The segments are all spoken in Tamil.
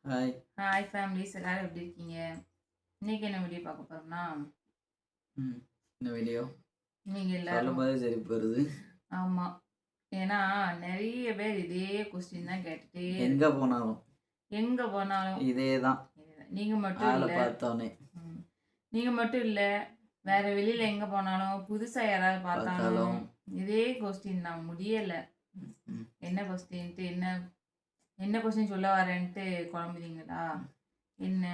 ஹாய். ஹாய் ஃபேமிலிஸ் எல்லாரும் எப்படி இருக்கீங்க? இன்னைக்கு என்ன வீடியோ பார்க்க போறோம்னா, ம். இந்த வீடியோ நீங்க எல்லாரும் சொல்லும்போதே சிரிப்பு வருது. ஆமா. ஏன்னா நெறைய பேர் இதே கொஸ்டின் தான் கேட்டுட்டே எங்க போனாலும் எங்க போனாலும் இதே தான். நீங்க மட்டும் ஆள இல்ல. பார்த்தோனே ம். நீங்க மட்டும் இல்ல. வேற வெளியில எங்க போனாலும், புதுசா யாராவது பார்த்தாலும் பார்த்தாலும் இதே கொஸ்டின் நான் முடியல. ம். என்ன கொஸ்டின்ட்டு என்ன என்ன கொஸ்டின் சொல்ல வரேன்ட்டு குழம்புறீங்களா? என்ன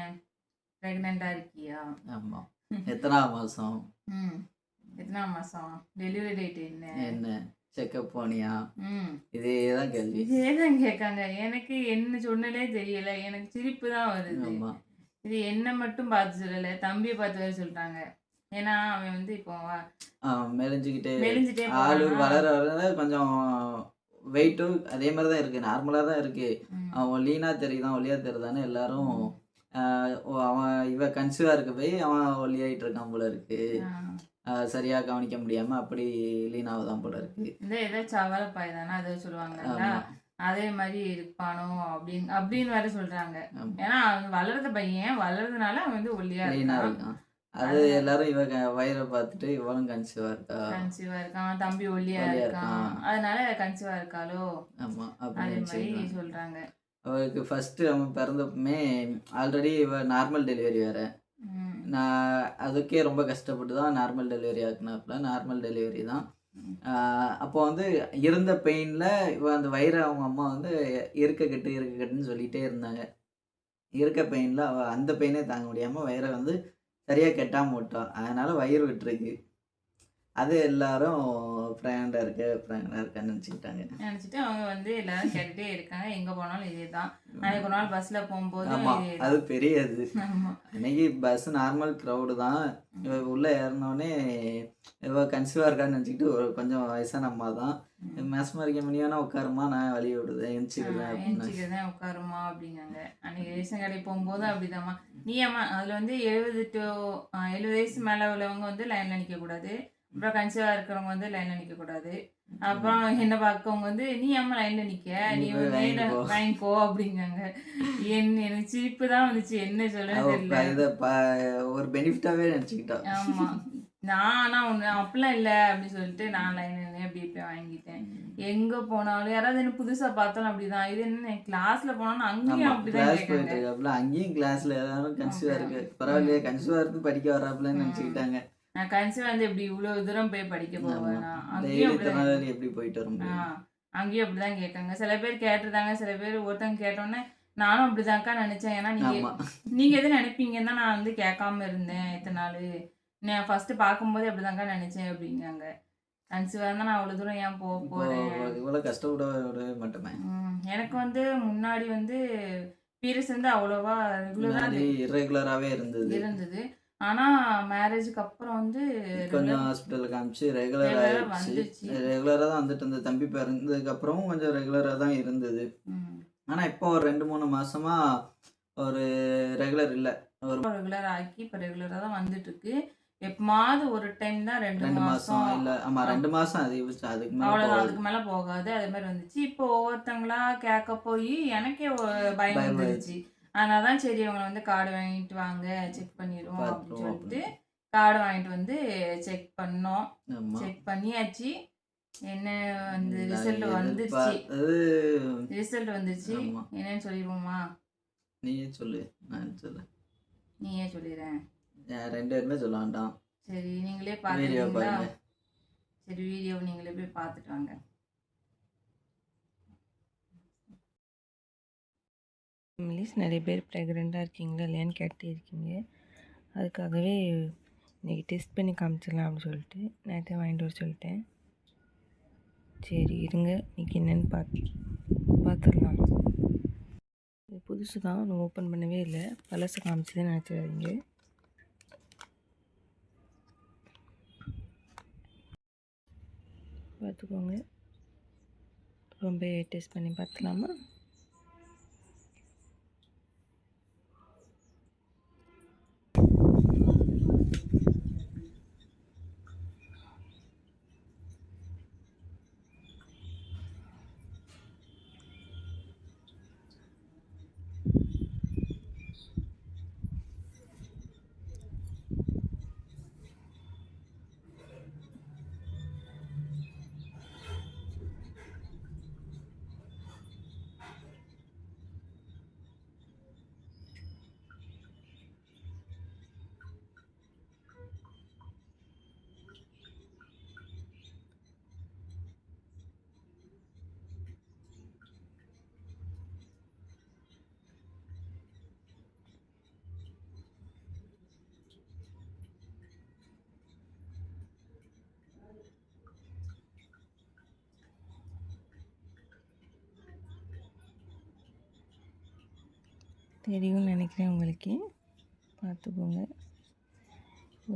பிரெக்னன்ட்டா இருக்கியா? ஆமா. எத்தனாவது மாசம்? ம். எத்தனாம் மாசம்? டெலிவரி டேட் என்ன? என்ன செக்கப் போனியா? ம். இதே தான் கேள்வி. இதே தான் கேட்காங்க. எனக்கு என்ன சொன்னனே தெரியல. எனக்கு சிரிப்பு தான் வருது. ஆமா. இது என்ன மட்டும் பார்த்து சொல்லல. தம்பிய பார்த்து வேற சொல்ட்டாங்க. ஏன்னா, அவன் வந்து இப்போ மெலிஞ்சுக்கிட்டே மெலிஞ்சுட்டே ஆளு போறானா. வளர வளர கொஞ்சம் வெயிட்டும் அதே மாரி தான் இருக்கு. நார்மலா தான் இருக்கு. ம். அவன் லீனா தெரியுதான், ஒல்லியா தெரியுதான்னு எல்லாரும் அவன் இவ கன்சீவா இருக்க போய் அவன் ஒல்லியாயிட்டு இருக்கான் போல இருக்கு. ஆ. சரியா கவனிக்க முடியாம அப்படி லீனாவுதான் போல இருக்கு. இந்த ஏதாச்சும் அவலப்பாய் தானே அத சொல்லுவாங்கல்ல. ஆமா. அதே மாரி இருப்பானோ அப்படின்னு அப்படின்னு வேற சொல்றாங்க. ஆமா. ஏன்னா, அவன் வளர்ற பையன். வளர்றதுனால அவன் வந்து ஒல்லியா லீனா இருக்கான். இருக்கான். அது எல்லாரும் இவ வயிற பார்த்துட்டு இவளும் கன்சீவா இருக்கா. கன்சீவா இருக்கான். தம்பி ஒல்லியா ஒல்லியா இருக்கான். இருக்கான். அதனால கன்சீவா இருக்காளோ? ஆமா. அதே அப்படின்னு மாரி நினைச்சுக்கிறாங்க. சொல்றாங்க. அவளுக்கு ஃபர்ஸ்ட்டு அவன் பிறந்தப்பமே ஆல்ரெடி இவ நார்மல் டெலிவரி வேற. ம். நான் அதுக்கே ரொம்ப கஷ்டப்பட்டு தான் நார்மல் டெலிவரி ஆக்குனாப்புல. நார்மல் டெலிவரி தான். ம். அப்போ வந்து இருந்த பெயின்ல இவ அந்த வயிற அவங்க அம்மா வந்து இருக்கக்கட்டுன்னு சொல்லிட்டே இருந்தாங்க. இருக்க பெயின்ல அவ அந்த பெயினே தாங்க முடியாம வயிற வந்து சரியா கெட்டாம விட்டா. அதனால வயிறு விட்டுருக்கு. அது எல்லாரும் பிரெக்னன்ட்டா இருக்கான்னு நெனச்சுக்கிட்டாங்க. நெனச்சுட்டு அவங்க வந்து எல்லாரும் கேட்டுட்டே இருக்காங்க. எங்க போனாலும் இதேதான். அன்னைக்கு ஒரு நாள் பஸ்ல போம்போதும் ஆமா. அது இதேதான். பெரிய இது. ஆமா. அன்னைக்கு பஸ் நார்மல் கிரவுடு தான். இவ உள்ள ஏறுனோனே இவ கன்சீவா இருக்கான்னு நெனச்சுக்கிட்டு ஒரு கொஞ்சம் வயசான அம்மா தான். ம். மேஸ்மரிக்க முடியும்னா உட்காரும்மா நான் வழி விடுதேன் எந்திச்சிக்கிறேன் அப்படின்னு. எந்திச்சிக்கிறேன் உட்காருமா அப்படின்னாங்க. அன்னைக்கு ரேஷன் கடைக்கு போகும்போதும் அப்படிதாம்மா. நீ அம்மா அதுல வந்து 70 டூ 70 வயசு மேல உள்ளவங்க வந்து லைன்ல நிக்கக்கூடாது. அப்புறம் கன்சீவா இருக்கிறவங்க வந்து லைன்ல நிக்கக்கூடாது. அப்புறம் என்ன பார்க்கவங்க வந்து நீ ஏம்மா லைன்ல நிக்க? நீ நீ போய் மேல வாங்கிட்டு போ. வாங்கிக்கோ அப்படிங்காங்க. எனக்கு சிரிப்பு தான் வந்துச்சு. என்ன அவ சொல்லன்னு தெரியல. இத ஒரு பெனிஃபிட்டாவே நெனச்சுக்கிட்டா. ஆமா. நான் ஆனா ஒண்ணு அப்படிலாம் இல்ல அப்படின்னு சொல்லிட்டு நான் லைன்ல நின்னு அப்படி போய் வாங்கிட்டேன். எங்க போனாலும் யாராவது என்ன புதுசா பார்த்தாலும் அப்படிதான். இது என்ன கிளாஸ்ல போனாலும் அங்கேயும் ஆமா. அப்படிதான் கிளாஸ் கேட்காங்க. போயிட்டு இருக்காப்புல. அங்கேயும் கிளாஸ்ல எல்லாரும் கன்சீவா அப்படிதான். இருக்கு. ம். பரவாயில்லையே கன்சீவா இருந்து படிக்க வர்றாப்புலன்னு ம். நெனச்சுக்கிட்டாங்க. நான் கன்சீவா வந்து இப்படி இவ்வளவு தூரம் போய் படிக்க ஆமா. போவேனா? டெய்லி அங்கேயும் இத்தன அப்படிதான். நாள் எப்படி போயிட்டு வர ஆ. முடியும்? அங்கேயும் அப்படிதான் கேட்காங்க. சில பேர் கேட்டுருந்தாங்க. சில பேர் ஒருத்தவங்க கேட்டோனே நானும் அப்படிதான்க்கா நெனச்சேன். ஏன்னா நீங்க ஆமா. நீங்க எது நெனைப்பீங்கன்னு தான் நான் வந்து கேட்காம இருந்தேன் இத்தன நாளு. நான் ஃபர்ஸ்ட்டு பார்க்கும்போதே அப்படிதான்க்கா நெனச்சேன் அப்படிங்காங்க. கன்சீவா இருந்தா நான் அவ்வளோ தூரம் ஏன் இப்போ போறேன்? இவ்வளோ கஷ்டப்பட விடவே மாட்டோமே. எனக்கு வந்து முன்னாடி வந்து பீரியட்ஸ் வந்து அவ்வளவா ரெகுலரா முன்னாடி இர்ரெகுலராவே இருந்தது. இருந்தது. ஆனா மேரேஜுக்கு அப்புறம் வந்து கொஞ்சம் ஹாஸ்பிட்டல்ல காமிச்சு ரெகுலர் ரெகுலரா ஆயிடுச்சு. வந்துச்சு. ரெகுலரா தான் வந்துட்டு இருந்தது. தம்பி பிறந்ததுக்கப்புறமும் கொஞ்சம் ரெகுலரா தான் இருந்தது. ம். ஆனா இப்போ ஒரு 2, 3 மாசமா ஒரு ரெகுலர் இல்ல. ஒரு ரெகுலர் ஆக்கி இப்ப ரெகுலரா தான் வந்துட்டுருக்கு. எப்பமாவது ஒரு டைம் தான் 2 2 மாசம் மாசம் இல்ல. ஆமா 2 மாசம் அதிகபட்சம். அதுக்கு மேல அவ்வளோதான். போகாது. அதுக்கு மேல போகாது. அது மாரி வந்துச்சு. இப்போ ஒவ்வொருத்தங்களா கேட்க போயி எனக்கே பயம் வந்துருச்சு. பயமாயிடுச்சு. அதனால தான் சரி இவங்கள வந்து கார்டு வாங்கிட்டு வாங்க செக் பண்ணிருவோம் அப்படின்னு பார்த்துருவோம் சொல்லிட்டு அப்படின்னு. கார்டு வாங்கிட்டு வந்து செக் பண்ணோம். ஆமா. செக் பண்ணியாச்சு. என்ன வந்து நான் ரிசல்ட் வந்துருச்சு. எதிர்பார்த்தது ரிசல்ட் வந்துருச்சு. ஆமா. என்னன்னு சொல்லிருவோமா? நீயே சொல்லு. நான் சொல்ல. நீயே சொல்லிறேன். 2 பேருமே சொல்ல வேண்டாம். சரி நீங்களே வீடியோ பார்த்துக்கிறீங்களா? பாருங்க. சரி வீடியோ நீங்களே போய் பார்த்துட்டு வாங்க. ஃபேமிலிஸ் நிறைய பேர் ப்ரெக்னெண்ட்டாக இருக்கீங்களா இல்லையான்னு கேட்டு இருக்கீங்க. அதுக்காகவே இன்றைக்கி டெஸ்ட் பண்ணி காமிச்சிடலாம் அப்படின்னு சொல்லிட்டு நேற்றே வாங்கிட்டு வர சொல்லிட்டேன். சரி இருங்க இன்றைக்கி என்னென்னு பார்த்துடலாம். இது புதுசு தான் ஒன்றும் ஓப்பன் பண்ணவே இல்லை. பழசு காமிச்சதே நினச்சிடாதீங்க. பார்த்துக்கோங்க. ரொம்ப டெஸ்ட் பண்ணி பார்த்துலாமா? தெரியும்னு நினைக்கிறேன் உங்களுக்கு. பார்த்துக்கோங்க.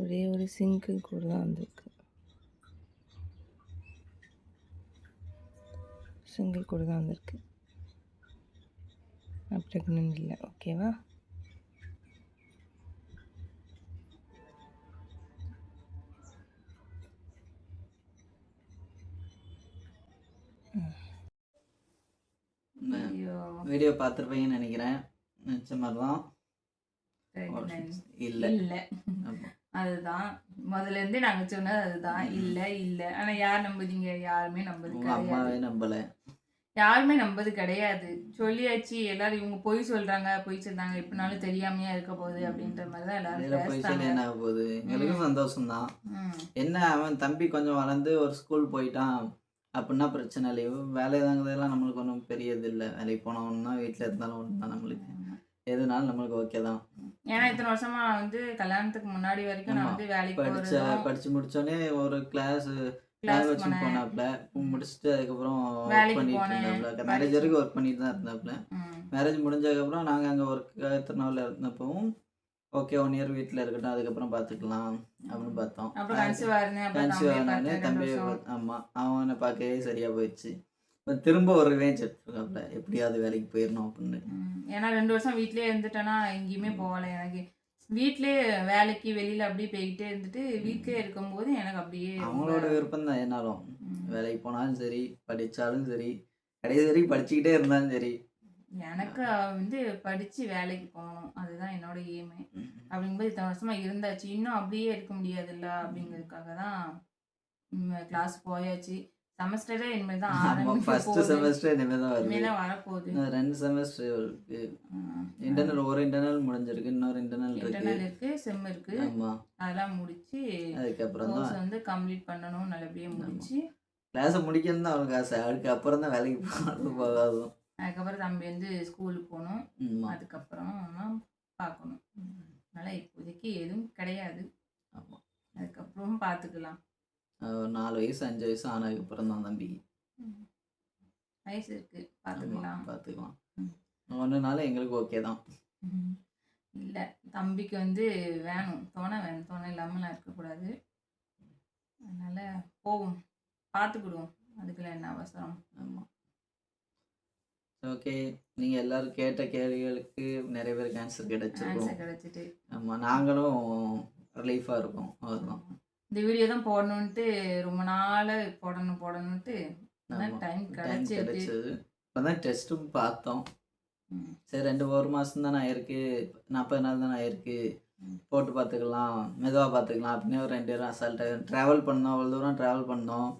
ஒரே ஒரு சிங்கிள் கோடு தான் வந்திருக்கு. சிங்கிள் கோடு தான் வந்திருக்கு. நான் ப்ரெக்னென்ட் இல்லை. ஓகேவா? வீடியோ பார்த்துருப்பீங்கன்னு நினைக்கிறேன். நினச்ச மாதிரி தான் இல்லை இல்லை அதுதான் முதல்ல இருந்தே நாங்க சொன்னது அதுதான். இல்லை இல்லை ஆனா யார் நம்புதீங்க? யாருமே நம்பது உங்கள் கிடையாது. அம்மாவே நம்பலை. யாருமே நம்பது கிடையாது. சொல்லியாச்சு எல்லாரும் இவங்க பொய் சொல்றாங்க பொய் சொல்றாங்க எப்படினாலும் தெரியாமையா இருக்க போகுது அப்படின்ற மாதிரி தான் எல்லாரும் இதில் போய் சொல்லி என்ன ஆக போகுது? எங்களுக்கும் சந்தோஷம்தான். என்ன அவன் தம்பி கொஞ்சம் வளர்ந்து ஒரு ஸ்கூல் போயிட்டான் அப்படின்னா பிரச்சனை இல்லை. வேலை தாங்கிறதெல்லாம் நம்மளுக்கு ஒன்றும் பெரிய இது இல்லை. வேலைக்கு போனோம்னா வீட்டில் இருந்தாலும் ஒன்று தான் நம்மளுக்கு. எதுனாலும் நம்மளுக்கு ஓகே தான். ஏன்னா இத்தனை வருஷமா நான் வந்து கல்யாணத்துக்கு முன்னாடி வரைக்கும் நான் வந்து வேலைக்கு படிச்சு முடிச்சோடனே ஒரு கிளாஸ் வச்சு போனாப்ல. முடிச்சுட்டு அதுக்கப்புறம் ஒர்க் வேலைக்கு பண்ணிட்டு போனேன். இருந்தாப்ல. மேரேஜ் வரைக்கும் ஒர்க் பண்ணிட்டு தான் இருந்தாப்ல. மேரேஜ் முடிஞ்சதுக்கப்புறம் நாங்கள் அங்கே ஒர்க் திருநாவில் இருந்தப்பவும் ஓகே 1 இயர் வீட்டில் இருக்கட்டும் அதுக்கப்புறம் பார்த்துக்கலாம் அப்படின்னு பார்த்தோம். அப்புறம் கன்சீவ் ஆயிருந்தேன். அப்புறம் கன்சீவ் தம்பியை ஆனோடனே பார்த்தேன். 2 தம்பியை வருஷம். ஆமாம் அவனை பார்க்கவே சரியாக போயிடுச்சு. இப்போ திரும்ப ஒரு ரிவேஞ்ச் எடுத்துருக்காப்ல எப்படியாவது வேலைக்கு போயிடணும் அப்படின்னு. ஏன்னா 2 வருஷம் வீட்லயே இருந்துட்டேன்னா எங்கேயுமே போகலை. எனக்கு வீட்லயே வேலைக்கு வெளியில அப்படியே போய்கிட்டே இருந்துட்டு வீட்லயே இருக்கும்போது எனக்கு அப்படியே அவங்களோட விருப்பம் தான். என்னாலும் வேலைக்கு போனாலும் சரி படித்தாலும் சரி கடைசி வரைக்கும் படிச்சுக்கிட்டே இருந்தாலும் சரி எனக்கு வந்து படிச்சு வேலைக்கு போகணும் அதுதான் என்னோட எய்மே. அப்படிங்கும்போது இத்தனை வருஷமா இருந்தாச்சு இன்னும் அப்படியே இருக்க முடியாதுல்ல அப்படிங்கிறதுக்காக தான் கிளாஸ் போயாச்சு. செமஸ்டரே இனிமேல் தான் ஃபர்ஸ்ட் செமஸ்டர் இனிமேல் தான் வருது. இனிமேல் வரப்போகுது. 2 செமஸ்டர் இருக்கு. இன்டர்னல் ஒரு இன்டர்னல் முடிஞ்சிருக்கு. இன்னொரு இன்டர்னல் இருக்கு செம் இருக்கு. ஆமாம் அதெல்லாம் முடிச்சு அதுக்கப்புறம் கோர்ஸ் தான் வந்து கம்ப்ளீட் பண்ணணும். நல்லபடியாக முடிச்சு கிளாஸை முடிக்கணும் தான் அவனுக்கு ஆசை. அதுக்கப்புறம் தான் வேலைக்கு போகாதும். அதுக்கப்புறம் தம்பி வந்து ஸ்கூலுக்கு போகணும். அதுக்கப்புறம் தான் பார்க்கணும். அதனால் இப்போதைக்கு எதுவும் கிடையாது. ஆமாம் அதுக்கப்புறம் பார்த்துக்கலாம். 4 வயசு 5 வயசு ஆனதுக்கப்புறம் தான் தம்பிக்கு வயசு இருக்கு பார்த்துக்கலாம். ஒன்றுனால எங்களுக்கு ஓகே தான். இல்லை தம்பிக்கு வந்து வேணும் துணை இல்லாமலாம் இருக்கக்கூடாது. அதனால் போவோம் பார்த்துக்கிடுவோம். அதுக்கெல்லாம் என்ன அவசரம். ஆமாம் ஓகே. நீங்கள் எல்லோரும் கேட்ட கேள்விகளுக்கு நிறைய பேருக்கு ஆன்சர் கிடைச்சிட்டு ஆமாம் நாங்களும் ரிலீஃபாக இருக்கோம். அதுதான் இந்த வீடியோ தான் போடணுன்ட்டு ரொம்ப நாள் போடணுன்ட்டு டைம் கிடைச்சது. இப்போ தான் டெஸ்ட்டும் பார்த்தோம். சரி 1 மாதம் தானே ஆயிருக்கு 40 நாள் தானே ஆயிருக்கு போட்டு பார்த்துக்கலாம் மெதுவாக பார்த்துக்கலாம் அப்படின்னு ஒரு 2 பேரும் அசால்ட்டாக ட்ராவல் பண்ணோம். அவ்வளோ தூரம் ட்ராவல் பண்ணோம்.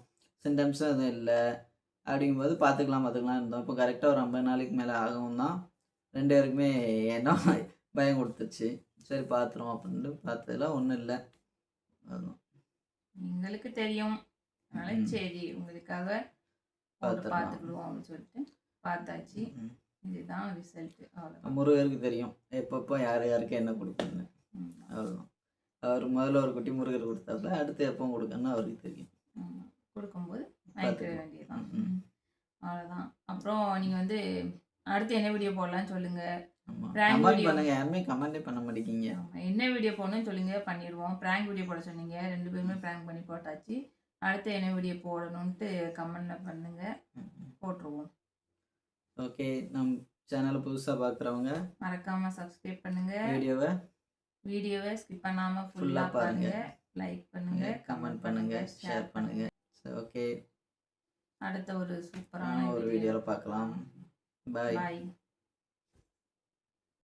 சிம்டம்ஸும் எதுவும் இல்லை. அப்படிங்கும்போது பார்த்துக்கலாம் இருந்தோம். இப்போ கரெக்டாக ஒரு 50 நாளைக்கு மேலே ஆகவும் தான் 2 பேருக்குமே என்ன பயம் கொடுத்துச்சு. சரி பார்த்துருவோம் அப்படின்ட்டு பார்த்ததுல ஒன்றும் இல்லை. அதுதான் எங்களுக்கு தெரியும். அதனால சரி உங்களுக்காக பார்த்துக்கிடுவோம் அப்படின்னு சொல்லிட்டு பார்த்தாச்சு. இதுதான் ரிசல்ட். அவ்வளோ முருகருக்கு தெரியும் எப்பப்போ யாருக்கு என்ன கொடுக்கணும்னு. அவ்வளோதான். அவர் முதல்ல ஒரு குட்டி முருகர் கொடுத்தாப்புல அடுத்து எப்போ கொடுக்கணும்னு அவருக்கு தெரியும். கொடுக்கும்போது வாங்கிக்கிட வேண்டியதுதான். அவ்வளோதான். அப்புறம் நீங்கள் வந்து அடுத்து என்ன வீடியோ போடலான்னு சொல்லுங்கள். யாருமே கமெண்டே பண்ண மாட்டேங்கிங்க. என்ன வீடியோ போடணும்னு சொல்லுங்க பண்ணிடுவோம். ப்ராங்க் வீடியோ போட சொன்னீங்க 2 பேருமே ப்ராங்க் பண்ணி போட்டாச்சு. அடுத்து என்ன வீடியோ போடணுன்ட்டு கமெண்ட்டில் பண்ணுங்க போட்டுருவோம். ஓகே நம்ம சேனலை புதுசாக பார்க்குறவங்க மறக்காமல் சப்ஸ்கிரைப் பண்ணுங்க. வீடியோவை ஸ்கிப் பண்ணாமல் ஃபுல்லாக பாருங்க. லைக் பண்ணுங்க கமெண்ட் பண்ணுங்க ஷேர் பண்ணுங்க. ஓகே அடுத்த ஒரு சூப்பரான ஒரு வீடியோவில் பார்க்கலாம். பாய்.